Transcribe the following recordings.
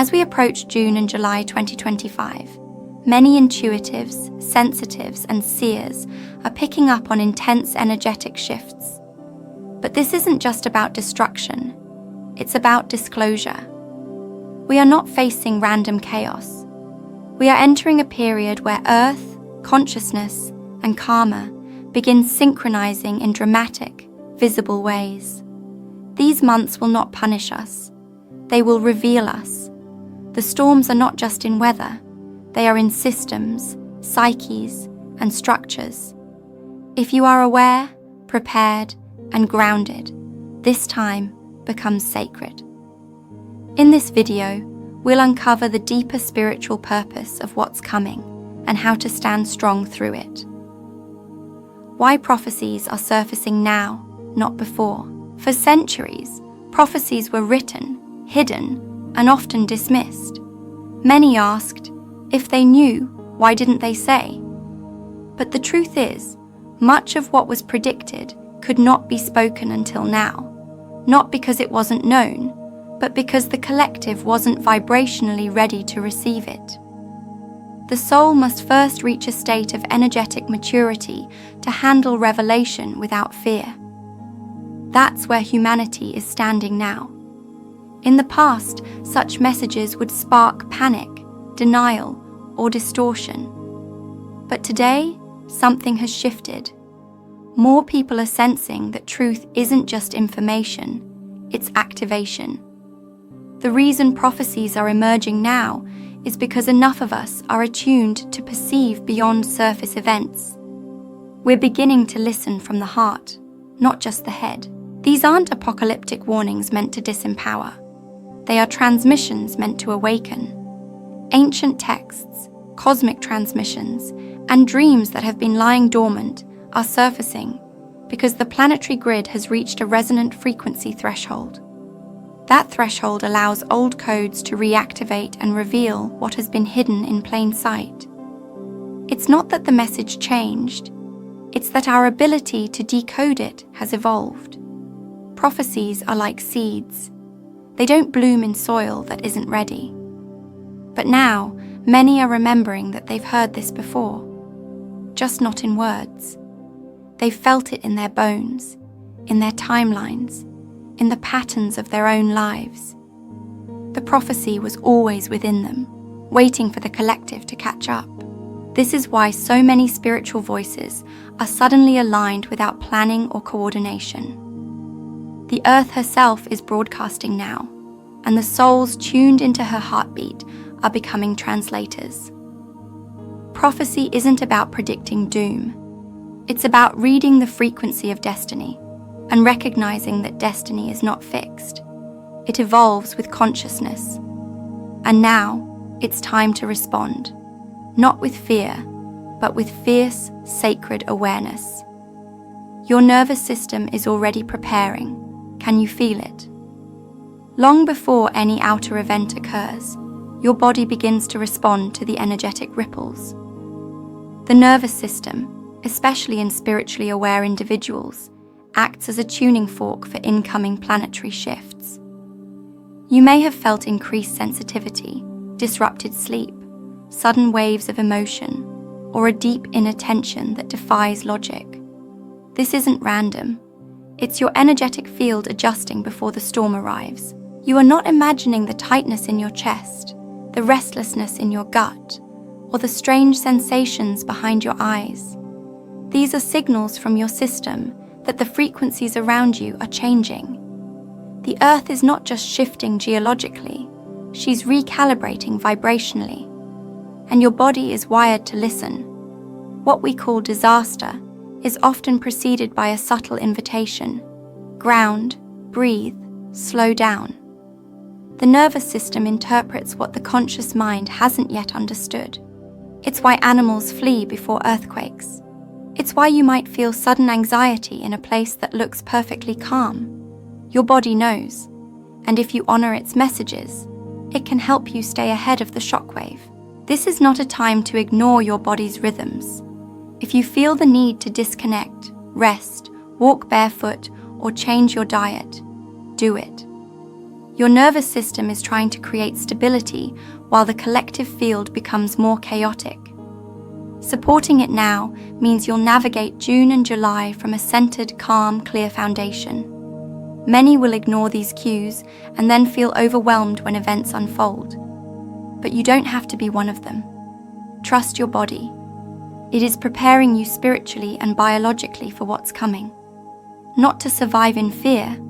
As we approach June and July 2025, many intuitives, sensitives, and seers are picking up on intense energetic shifts. But this isn't just about destruction, it's about disclosure. We are not facing random chaos. We are entering a period where Earth, consciousness, and karma begin synchronizing in dramatic, visible ways. These months will not punish us. They will reveal us. The storms are not just in weather. They are in systems, psyches, and structures. If you are aware, prepared, and grounded, this time becomes sacred. In this video, we'll uncover the deeper spiritual purpose of what's coming and how to stand strong through it. Why prophecies are surfacing now, not before. For centuries, prophecies were written, hidden, and often dismissed. Many asked, if they knew, why didn't they say? But the truth is, much of what was predicted could not be spoken until now, not because it wasn't known, but because the collective wasn't vibrationally ready to receive it. The soul must first reach a state of energetic maturity to handle revelation without fear. That's where humanity is standing now. In the past, such messages would spark panic, denial, or distortion. But today, something has shifted. More people are sensing that truth isn't just information, it's activation. The reason prophecies are emerging now is because enough of us are attuned to perceive beyond surface events. We're beginning to listen from the heart, not just the head. These aren't apocalyptic warnings meant to disempower. They are transmissions meant to awaken. Ancient texts, cosmic transmissions, and dreams that have been lying dormant are surfacing because the planetary grid has reached a resonant frequency threshold. That threshold allows old codes to reactivate and reveal what has been hidden in plain sight. It's not that the message changed, it's that our ability to decode it has evolved. Prophecies are like seeds. They don't bloom in soil that isn't ready. But now, many are remembering that they've heard this before, just not in words. They've felt it in their bones, in their timelines, in the patterns of their own lives. The prophecy was always within them, waiting for the collective to catch up. This is why so many spiritual voices are suddenly aligned without planning or coordination. The earth herself is broadcasting now, and the souls tuned into her heartbeat are becoming translators. Prophecy isn't about predicting doom. It's about reading the frequency of destiny and recognizing that destiny is not fixed. It evolves with consciousness. And now, it's time to respond, not with fear, but with fierce, sacred awareness. Your nervous system is already preparing. Can you feel it? Long before any outer event occurs, your body begins to respond to the energetic ripples. The nervous system, especially in spiritually aware individuals, acts as a tuning fork for incoming planetary shifts. You may have felt increased sensitivity, disrupted sleep, sudden waves of emotion, or a deep inner tension that defies logic. This isn't random. It's your energetic field adjusting before the storm arrives. You are not imagining the tightness in your chest, the restlessness in your gut, or the strange sensations behind your eyes. These are signals from your system that the frequencies around you are changing. The Earth is not just shifting geologically, she's recalibrating vibrationally. And your body is wired to listen. What we call disaster is often preceded by a subtle invitation. Ground, breathe, slow down. The nervous system interprets what the conscious mind hasn't yet understood. It's why animals flee before earthquakes. It's why you might feel sudden anxiety in a place that looks perfectly calm. Your body knows, and if you honor its messages, it can help you stay ahead of the shockwave. This is not a time to ignore your body's rhythms. If you feel the need to disconnect, rest, walk barefoot, or change your diet, do it. Your nervous system is trying to create stability while the collective field becomes more chaotic. Supporting it now means you'll navigate June and July from a centered, calm, clear foundation. Many will ignore these cues and then feel overwhelmed when events unfold. But you don't have to be one of them. Trust your body. It is preparing you spiritually and biologically for what's coming. Not to survive in fear,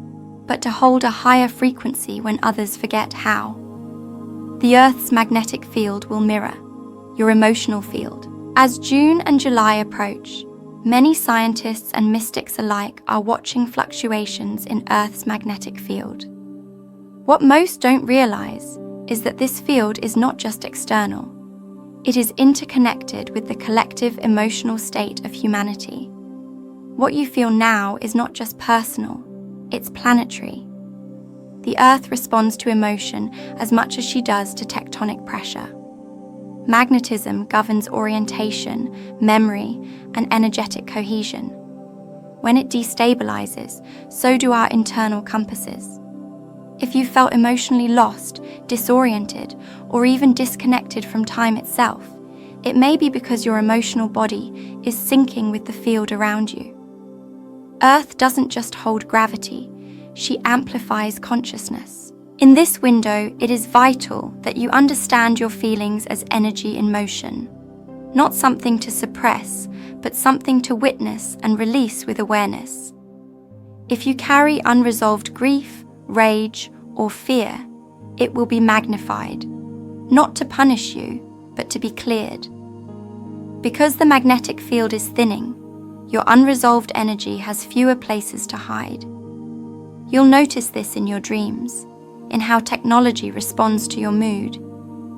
but to hold a higher frequency when others forget how. The Earth's magnetic field will mirror your emotional field. As June and July approach, many scientists and mystics alike are watching fluctuations in Earth's magnetic field. What most don't realize is that this field is not just external. It is interconnected with the collective emotional state of humanity. What you feel now is not just personal, it's planetary. The Earth responds to emotion as much as she does to tectonic pressure. Magnetism governs orientation, memory, and energetic cohesion. When it destabilizes, so do our internal compasses. If you felt emotionally lost, disoriented, or even disconnected from time itself, it may be because your emotional body is syncing with the field around you. Earth doesn't just hold gravity, she amplifies consciousness. In this window, it is vital that you understand your feelings as energy in motion, not something to suppress, but something to witness and release with awareness. If you carry unresolved grief, rage, or fear, it will be magnified, not to punish you, but to be cleared. Because the magnetic field is thinning, your unresolved energy has fewer places to hide. You'll notice this in your dreams, in how technology responds to your mood,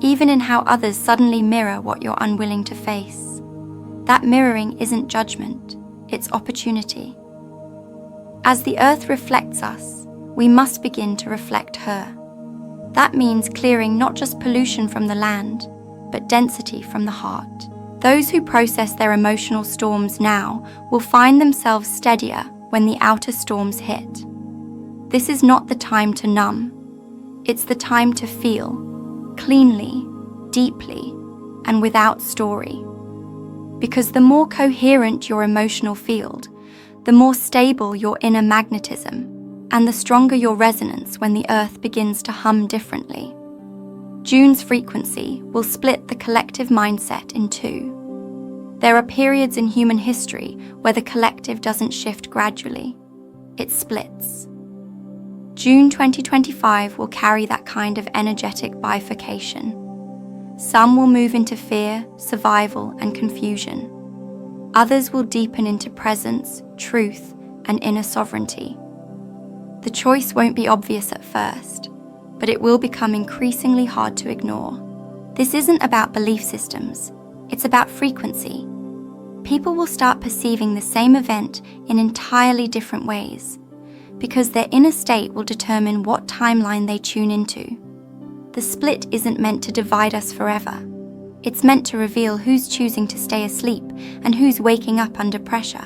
even in how others suddenly mirror what you're unwilling to face. That mirroring isn't judgment, it's opportunity. As the Earth reflects us, we must begin to reflect her. That means clearing not just pollution from the land, but density from the heart. Those who process their emotional storms now will find themselves steadier when the outer storms hit. This is not the time to numb. It's the time to feel, cleanly, deeply, and without story. Because the more coherent your emotional field, the more stable your inner magnetism, and the stronger your resonance when the Earth begins to hum differently. June's frequency will split the collective mindset in two. There are periods in human history where the collective doesn't shift gradually, it splits. June 2025 will carry that kind of energetic bifurcation. Some will move into fear, survival, and confusion. Others will deepen into presence, truth, and inner sovereignty. The choice won't be obvious at first, but it will become increasingly hard to ignore. This isn't about belief systems, it's about frequency. People will start perceiving the same event in entirely different ways, because their inner state will determine what timeline they tune into. The split isn't meant to divide us forever. It's meant to reveal who's choosing to stay asleep and who's waking up under pressure.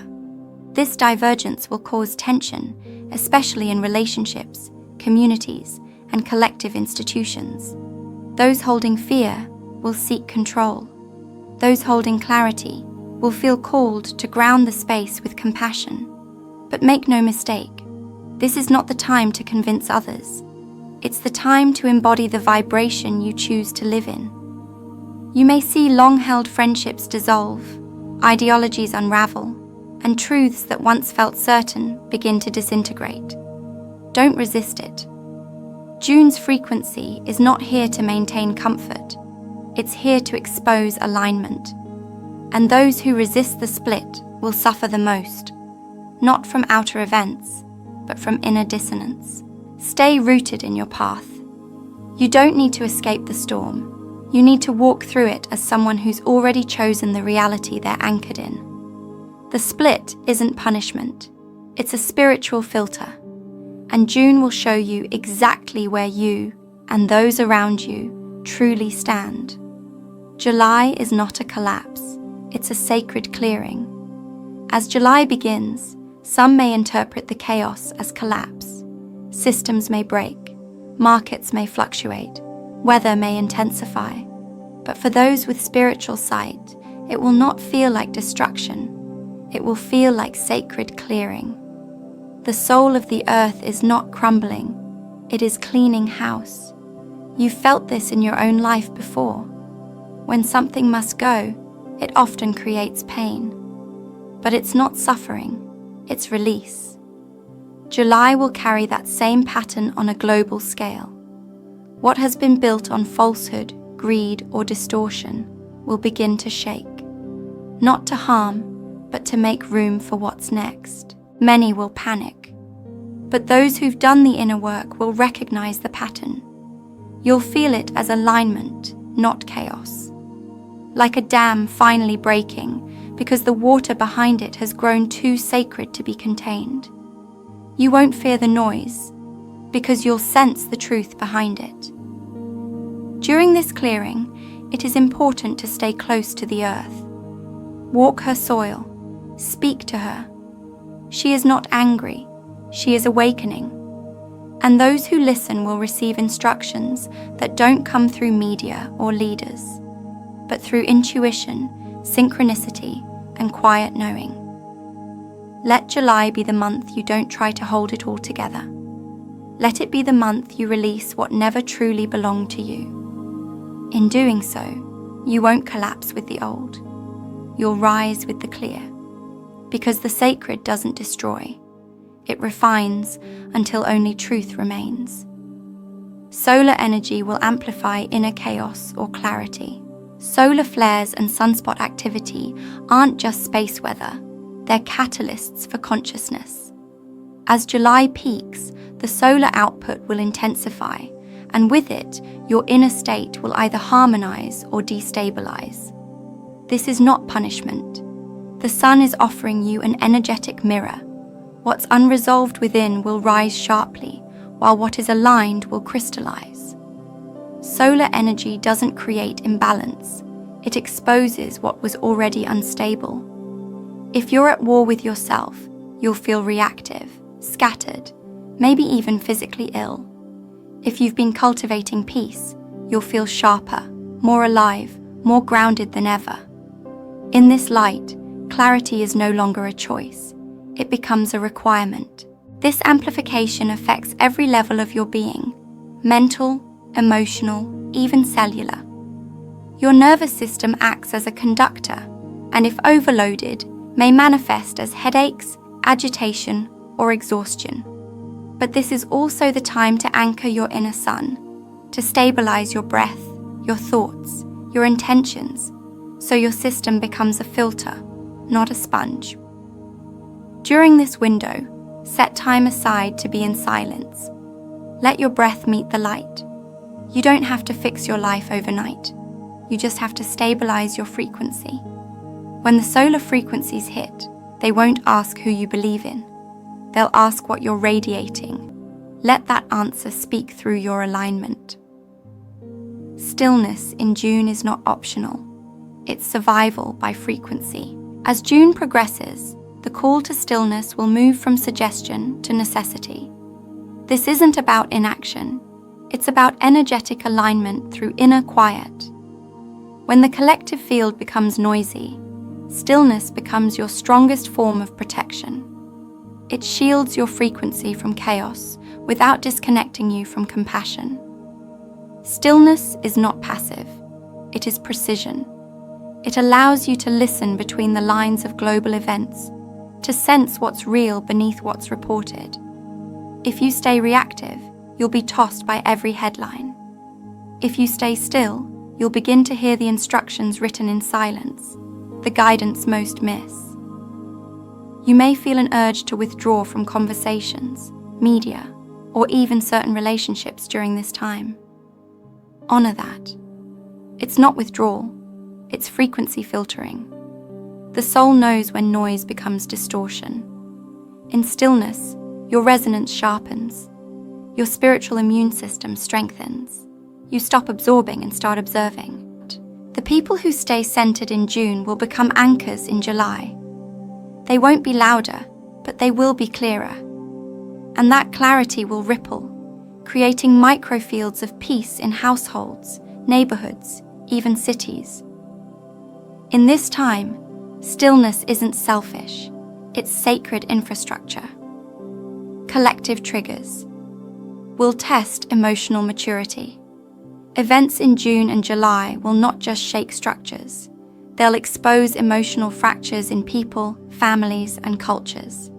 This divergence will cause tension, especially in relationships, communities, and collective institutions. Those holding fear will seek control. Those holding clarity will feel called to ground the space with compassion. But make no mistake, this is not the time to convince others. It's the time to embody the vibration you choose to live in. You may see long-held friendships dissolve, ideologies unravel, and truths that once felt certain begin to disintegrate. Don't resist it. June's frequency is not here to maintain comfort. It's here to expose alignment. And those who resist the split will suffer the most, not from outer events, but from inner dissonance. Stay rooted in your path. You don't need to escape the storm. You need to walk through it as someone who's already chosen the reality they're anchored in. The split isn't punishment. It's a spiritual filter. And June will show you exactly where you and those around you truly stand. July is not a collapse. It's a sacred clearing. As July begins, some may interpret the chaos as collapse. Systems may break. Markets may fluctuate, weather may intensify, but for those with spiritual sight, it will not feel like destruction. It will feel like sacred clearing. The soul of the earth is not crumbling, it is cleaning house. You've felt this in your own life before. When something must go, it often creates pain. But it's not suffering, it's release. July will carry that same pattern on a global scale. What has been built on falsehood, greed, or distortion will begin to shake. Not to harm, but to make room for what's next. Many will panic, but those who've done the inner work will recognize the pattern. You'll feel it as alignment, not chaos. Like a dam finally breaking because the water behind it has grown too sacred to be contained. You won't fear the noise because you'll sense the truth behind it. During this clearing, it is important to stay close to the earth. Walk her soil. Speak to her. She is not angry, she is awakening. And those who listen will receive instructions that don't come through media or leaders, but through intuition, synchronicity, and quiet knowing. Let July be the month you don't try to hold it all together. Let it be the month you release what never truly belonged to you. In doing so, you won't collapse with the old. You'll rise with the clear. Because the sacred doesn't destroy, it refines until only truth remains. Solar energy will amplify inner chaos or clarity. Solar flares and sunspot activity aren't just space weather, they're catalysts for consciousness. As July peaks, the solar output will intensify, and with it, your inner state will either harmonize or destabilize. This is not punishment. The sun is offering you an energetic mirror. What's unresolved within will rise sharply, while what is aligned will crystallize. Solar energy doesn't create imbalance. It exposes what was already unstable. If you're at war with yourself, you'll feel reactive, scattered, maybe even physically ill. If you've been cultivating peace, you'll feel sharper, more alive, more grounded than ever. In this light, clarity is no longer a choice. It becomes a requirement. This amplification affects every level of your being, mental, emotional, even cellular. Your nervous system acts as a conductor, and if overloaded, may manifest as headaches, agitation, or exhaustion. But this is also the time to anchor your inner sun, to stabilize your breath, your thoughts, your intentions, so your system becomes a filter, not a sponge. During this window, set time aside to be in silence. Let your breath meet the light. You don't have to fix your life overnight. You just have to stabilize your frequency. When the solar frequencies hit, they won't ask who you believe in. They'll ask what you're radiating. Let that answer speak through your alignment. Stillness in June is not optional. It's survival by frequency. As June progresses, the call to stillness will move from suggestion to necessity. This isn't about inaction. It's about energetic alignment through inner quiet. When the collective field becomes noisy, stillness becomes your strongest form of protection. It shields your frequency from chaos without disconnecting you from compassion. Stillness is not passive. It is precision. It allows you to listen between the lines of global events, to sense what's real beneath what's reported. If you stay reactive, you'll be tossed by every headline. If you stay still, you'll begin to hear the instructions written in silence, the guidance most miss. You may feel an urge to withdraw from conversations, media, or even certain relationships during this time. Honor that. It's not withdrawal, it's frequency filtering. The soul knows when noise becomes distortion. In stillness, your resonance sharpens. Your spiritual immune system strengthens. You stop absorbing and start observing. The people who stay centered in June will become anchors in July. They won't be louder, but they will be clearer. And that clarity will ripple, creating microfields of peace in households, neighborhoods, even cities. In this time, stillness isn't selfish, it's sacred infrastructure. Collective triggers will test emotional maturity. Events in June and July will not just shake structures, they'll expose emotional fractures in people, families, and cultures.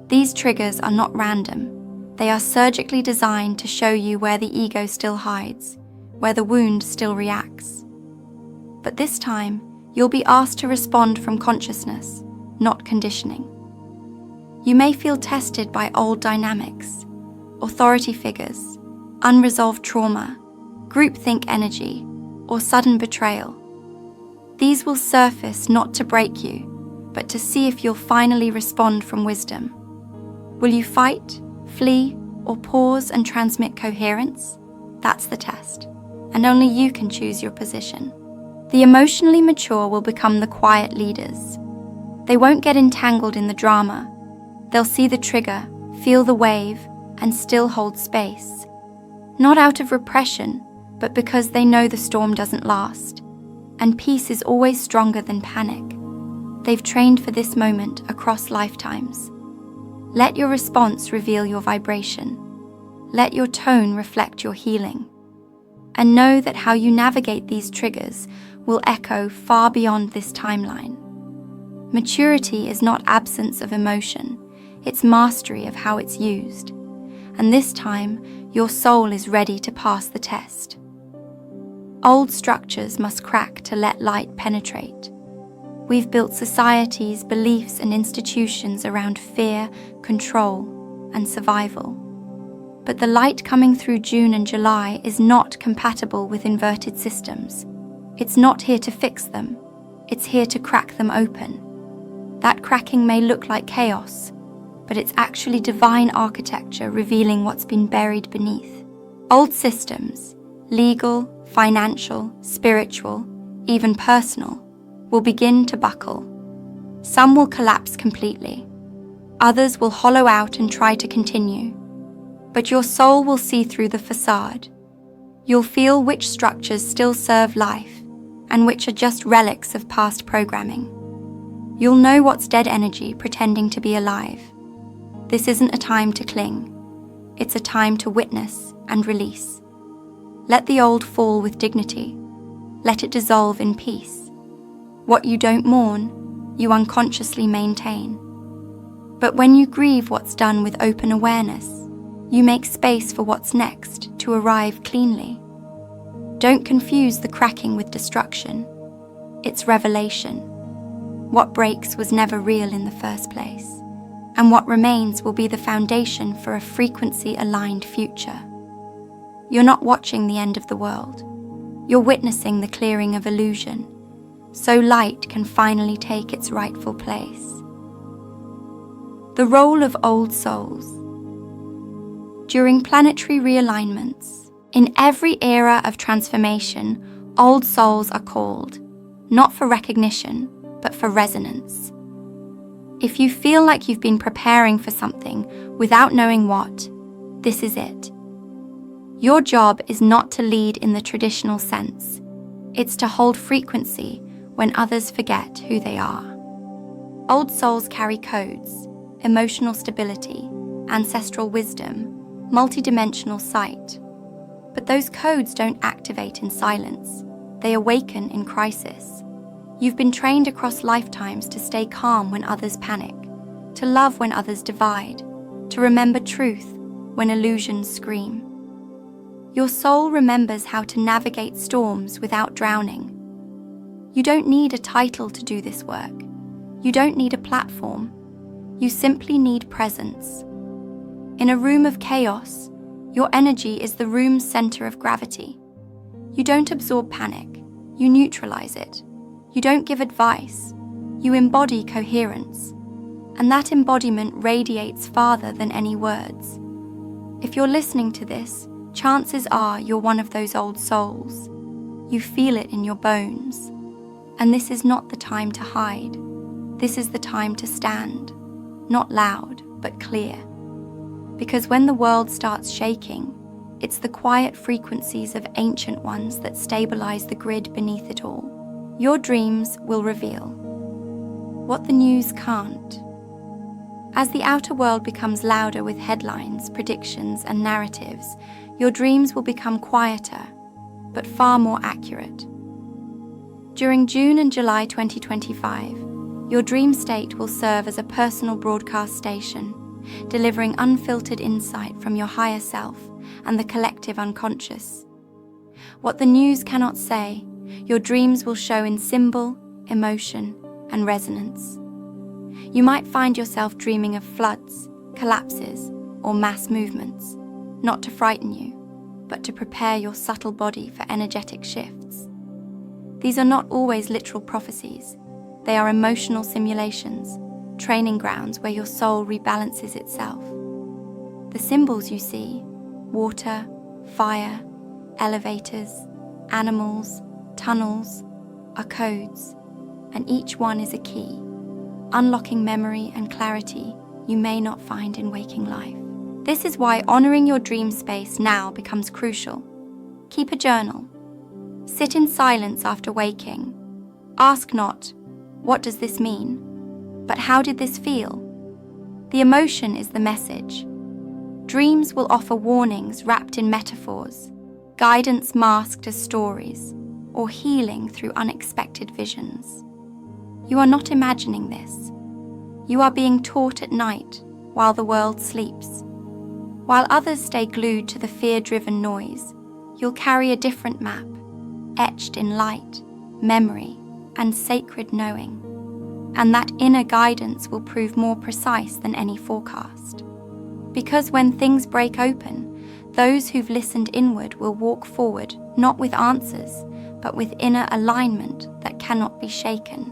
These triggers are not random. They are surgically designed to show you where the ego still hides, where the wound still reacts. But this time, you'll be asked to respond from consciousness, not conditioning. You may feel tested by old dynamics, authority figures, unresolved trauma, groupthink energy, or sudden betrayal. These will surface not to break you, but to see if you'll finally respond from wisdom. Will you fight, flee, or pause and transmit coherence? That's the test, and only you can choose your position. The emotionally mature will become the quiet leaders. They won't get entangled in the drama. They'll see the trigger, feel the wave, and still hold space. Not out of repression, but because they know the storm doesn't last. And peace is always stronger than panic. They've trained for this moment across lifetimes. Let your response reveal your vibration. Let your tone reflect your healing. And know that how you navigate these triggers will echo far beyond this timeline. Maturity is not absence of emotion, it's mastery of how it's used. And this time, your soul is ready to pass the test. Old structures must crack to let light penetrate. We've built societies, beliefs, and institutions around fear, control, and survival. But the light coming through June and July is not compatible with inverted systems. It's not here to fix them. It's here to crack them open. That cracking may look like chaos, but it's actually divine architecture revealing what's been buried beneath. Old systems, legal, financial, spiritual, even personal, will begin to buckle. Some will collapse completely. Others will hollow out and try to continue. But your soul will see through the facade. You'll feel which structures still serve life and which are just relics of past programming. You'll know what's dead energy pretending to be alive. This isn't a time to cling. It's a time to witness and release. Let the old fall with dignity. Let it dissolve in peace. What you don't mourn, you unconsciously maintain. But when you grieve what's done with open awareness, you make space for what's next to arrive cleanly. Don't confuse the cracking with destruction. It's revelation. What breaks was never real in the first place, and what remains will be the foundation for a frequency-aligned future. You're not watching the end of the world. You're witnessing the clearing of illusion, so light can finally take its rightful place. The role of old souls. During planetary realignments, in every era of transformation, old souls are called, not for recognition, but for resonance. If you feel like you've been preparing for something without knowing what, this is it. Your job is not to lead in the traditional sense. It's to hold frequency when others forget who they are. Old souls carry codes, emotional stability, ancestral wisdom, multidimensional sight. But those codes don't activate in silence. They awaken in crisis. You've been trained across lifetimes to stay calm when others panic, to love when others divide, to remember truth when illusions scream. Your soul remembers how to navigate storms without drowning. You don't need a title to do this work. You don't need a platform. You simply need presence. In a room of chaos, your energy is the room's center of gravity. You don't absorb panic. You neutralize it. You don't give advice. You embody coherence. And that embodiment radiates farther than any words. If you're listening to this, chances are you're one of those old souls. You feel it in your bones. And this is not the time to hide. This is the time to stand. Not loud, but clear. Because when the world starts shaking, It's the quiet frequencies of ancient ones that stabilize the grid beneath it all. Your dreams will reveal what the news can't. As the outer world becomes louder with headlines, predictions, and narratives, your dreams will become quieter, but far more accurate. During June and July 2025, your dream state will serve as a personal broadcast station, delivering unfiltered insight from your higher self and the collective unconscious. What the news cannot say, your dreams will show in symbol, emotion, and resonance. You might find yourself dreaming of floods, collapses, or mass movements, not to frighten you, but to prepare your subtle body for energetic shifts. These are not always literal prophecies. They are emotional simulations, training grounds where your soul rebalances itself. The symbols you see, water, fire, elevators, animals, tunnels, are codes, and each one is a key, unlocking memory and clarity you may not find in waking life. This is why honoring your dream space now becomes crucial. Keep a journal. Sit in silence after waking. Ask not, "What does this mean?" but "How did this feel?" The emotion is the message. Dreams will offer warnings wrapped in metaphors, guidance masked as stories, or healing through unexpected visions. You are not imagining this. You are being taught at night while the world sleeps. While others stay glued to the fear-driven noise, you'll carry a different map, etched in light, memory, and sacred knowing. And that inner guidance will prove more precise than any forecast. Because when things break open, those who've listened inward will walk forward not with answers, but with inner alignment that cannot be shaken.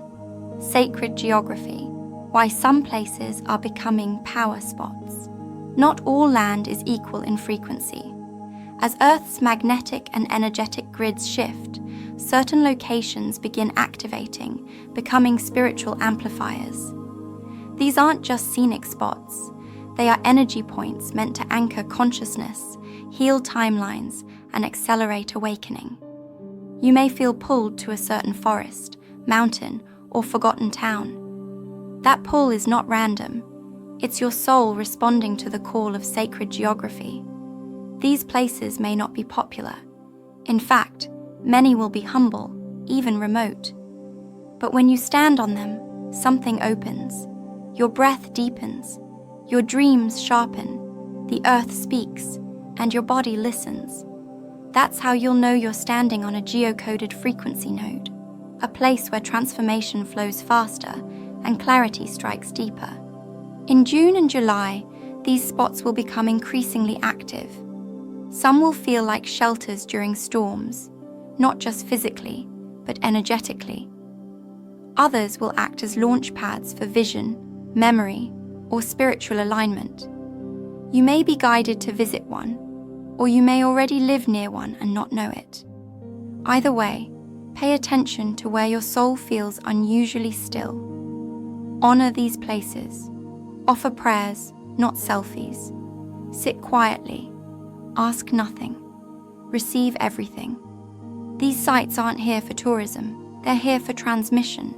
Sacred geography, why some places are becoming power spots. Not all land is equal in frequency. As Earth's magnetic and energetic grids shift, certain locations begin activating, becoming spiritual amplifiers. These aren't just scenic spots. They are energy points meant to anchor consciousness, heal timelines, and accelerate awakening. You may feel pulled to a certain forest, mountain, or forgotten town. That pull is not random. It's your soul responding to the call of sacred geography. These places may not be popular. In fact, many will be humble, even remote. But when you stand on them, something opens. Your breath deepens. Your dreams sharpen. The earth speaks, and your body listens. That's how you'll know you're standing on a geocoded frequency node, a place where transformation flows faster and clarity strikes deeper. In June and July, these spots will become increasingly active. Some will feel like shelters during storms, not just physically, but energetically. Others will act as launch pads for vision, memory, or spiritual alignment. You may be guided to visit one, or you may already live near one and not know it. Either way, pay attention to where your soul feels unusually still. Honor these places. Offer prayers, not selfies. Sit quietly. Ask nothing. Receive everything. These sites aren't here for tourism, they're here for transmission.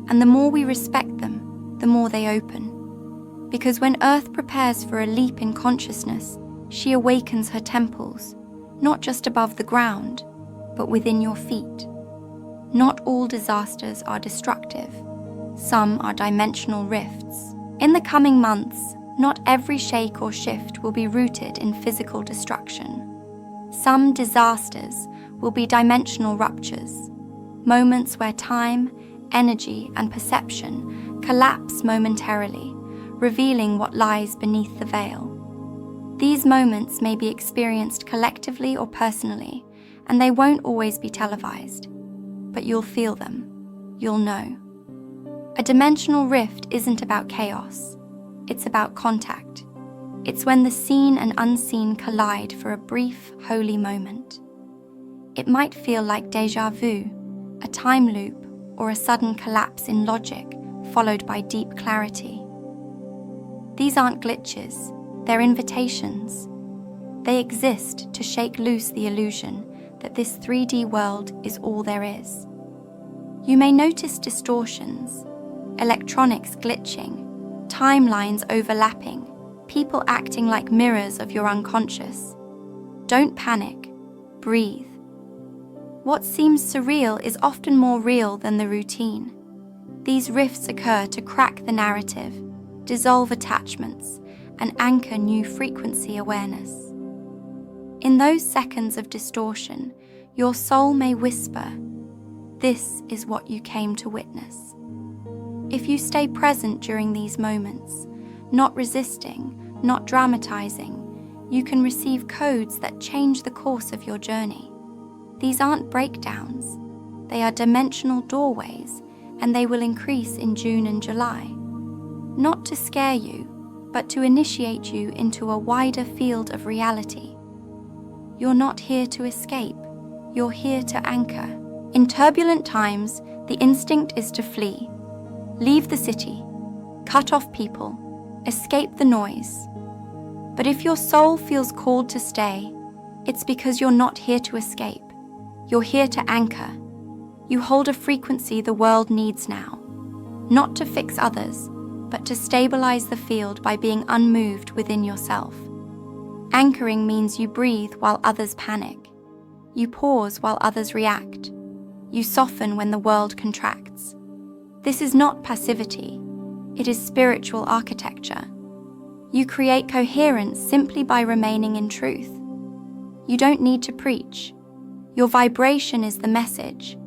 And the more we respect them, the more they open. Because when Earth prepares for a leap in consciousness, she awakens her temples, not just above the ground, but within your feet. Not all disasters are destructive. Some are dimensional rifts. In the coming months, not every shake or shift will be rooted in physical destruction. Some disasters will be dimensional ruptures, moments where time, energy, and perception collapse momentarily, revealing what lies beneath the veil. These moments may be experienced collectively or personally, and they won't always be televised. But you'll feel them. You'll know. A dimensional rift isn't about chaos. It's about contact. It's when the seen and unseen collide for a brief, holy moment. It might feel like déjà vu, a time loop, or a sudden collapse in logic, followed by deep clarity. These aren't glitches, they're invitations. They exist to shake loose the illusion that this 3D world is all there is. You may notice distortions, electronics glitching, timelines overlapping, people acting like mirrors of your unconscious. Don't panic. Breathe. What seems surreal is often more real than the routine. These rifts occur to crack the narrative, dissolve attachments, and anchor new frequency awareness. In those seconds of distortion, your soul may whisper, "This is what you came to witness." If you stay present during these moments, not resisting, not dramatizing, you can receive codes that change the course of your journey. These aren't breakdowns, they are dimensional doorways, and they will increase in June and July. Not to scare you, but to initiate you into a wider field of reality. You're not here to escape, you're here to anchor. In turbulent times, the instinct is to flee. Leave the city, cut off people, escape the noise. But if your soul feels called to stay, it's because you're not here to escape. You're here to anchor. You hold a frequency the world needs now, not to fix others, but to stabilize the field by being unmoved within yourself. Anchoring means you breathe while others panic. You pause while others react. You soften when the world contracts. This is not passivity, it is spiritual architecture. You create coherence simply by remaining in truth. You don't need to preach. Your vibration is the message.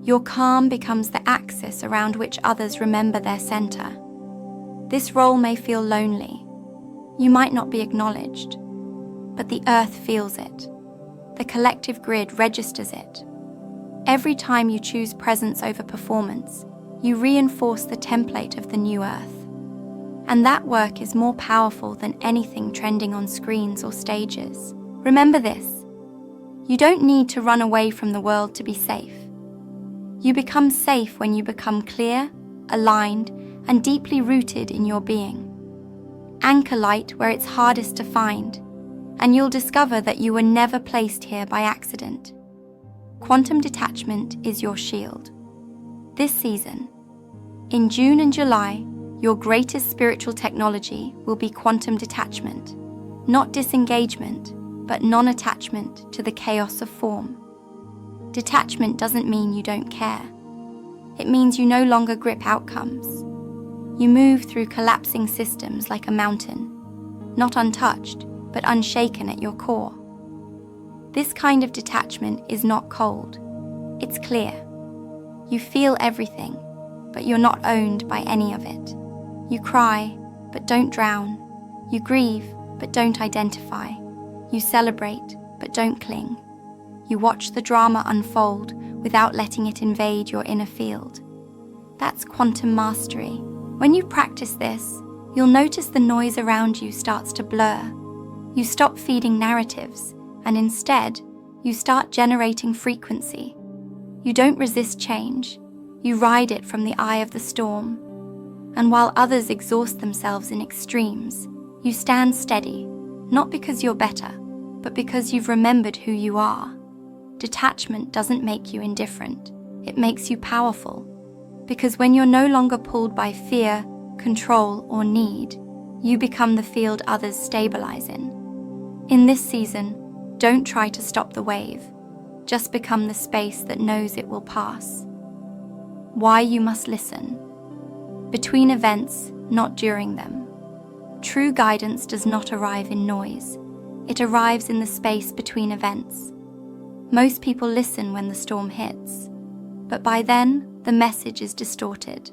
Your calm becomes the axis around which others remember their center. This role may feel lonely. You might not be acknowledged, but the earth feels it. The collective grid registers it. Every time you choose presence over performance, you reinforce the template of the new earth. And that work is more powerful than anything trending on screens or stages. Remember this: you don't need to run away from the world to be safe. You become safe when you become clear, aligned, and deeply rooted in your being. Anchor light where it's hardest to find, and you'll discover that you were never placed here by accident. Quantum detachment is your shield. This season, in June and July, your greatest spiritual technology will be quantum detachment, not disengagement, but non-attachment to the chaos of form. Detachment doesn't mean you don't care. It means you no longer grip outcomes. You move through collapsing systems like a mountain, not untouched, but unshaken at your core. This kind of detachment is not cold, it's clear. You feel everything, but you're not owned by any of it. You cry, but don't drown. You grieve, but don't identify. You celebrate, but don't cling. You watch the drama unfold without letting it invade your inner field. That's quantum mastery. When you practice this, you'll notice the noise around you starts to blur. You stop feeding narratives, and instead, you start generating frequency. You don't resist change. You ride it from the eye of the storm. And while others exhaust themselves in extremes, you stand steady, not because you're better, but because you've remembered who you are. Detachment doesn't make you indifferent, it makes you powerful. Because when you're no longer pulled by fear, control, or need, you become the field others stabilize in. In this season, don't try to stop the wave. Just become the space that knows it will pass. Why you must listen. Between events, not during them. True guidance does not arrive in noise. It arrives in the space between events. Most people listen when the storm hits, but by then, the message is distorted.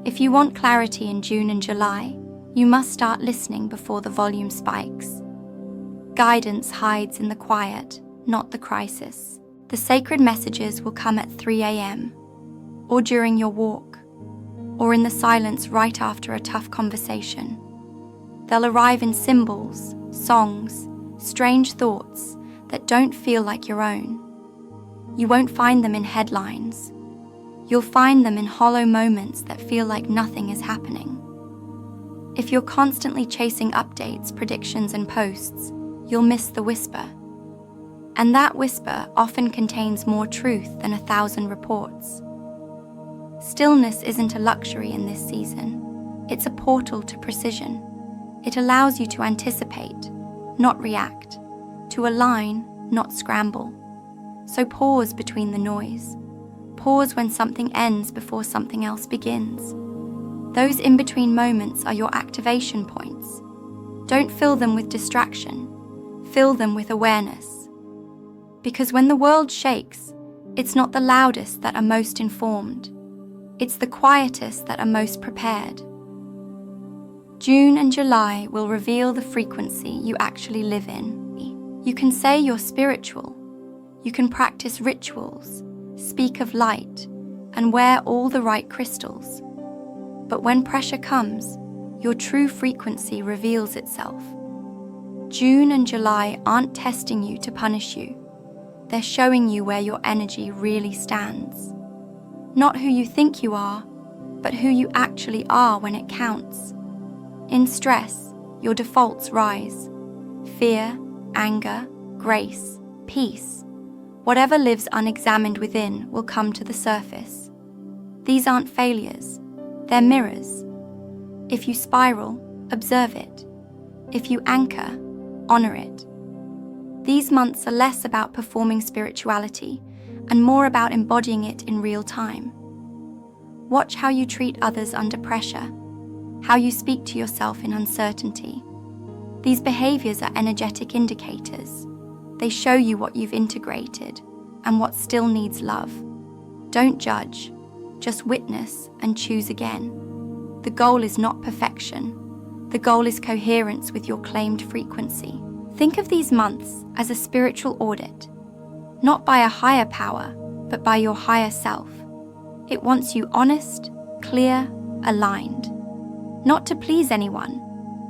If you want clarity in June and July, you must start listening before the volume spikes. Guidance hides in the quiet, not the crisis. The sacred messages will come at 3 a.m., or during your walk, or in the silence right after a tough conversation. They'll arrive in symbols, songs, strange thoughts that don't feel like your own. You won't find them in headlines. You'll find them in hollow moments that feel like nothing is happening. If you're constantly chasing updates, predictions, and posts, you'll miss the whisper. And that whisper often contains more truth than 1,000 reports. Stillness isn't a luxury in this season. It's a portal to precision. It allows you to anticipate, not react, to align, not scramble. So pause between the noise. Pause when something ends before something else begins. Those in-between moments are your activation points. Don't fill them with distraction. Fill them with awareness. Because when the world shakes, it's not the loudest that are most informed. It's the quietest that are most prepared. June and July will reveal the frequency you actually live in. You can say you're spiritual. You can practice rituals, speak of light, and wear all the right crystals. But when pressure comes, your true frequency reveals itself. June and July aren't testing you to punish you. They're showing you where your energy really stands. Not who you think you are, but who you actually are when it counts. In stress, your defaults rise. Fear, anger, grace, peace. Whatever lives unexamined within will come to the surface. These aren't failures, they're mirrors. If you spiral, observe it. If you anchor, honor it. These months are less about performing spirituality and more about embodying it in real time. Watch how you treat others under pressure, how you speak to yourself in uncertainty. These behaviors are energetic indicators. They show you what you've integrated and what still needs love. Don't judge, just witness and choose again. The goal is not perfection. The goal is coherence with your claimed frequency. Think of these months as a spiritual audit, not by a higher power, but by your higher self. It wants you honest, clear, aligned. Not to please anyone,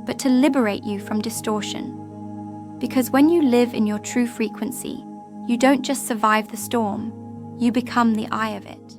but to liberate you from distortion. Because when you live in your true frequency, you don't just survive the storm, you become the eye of it.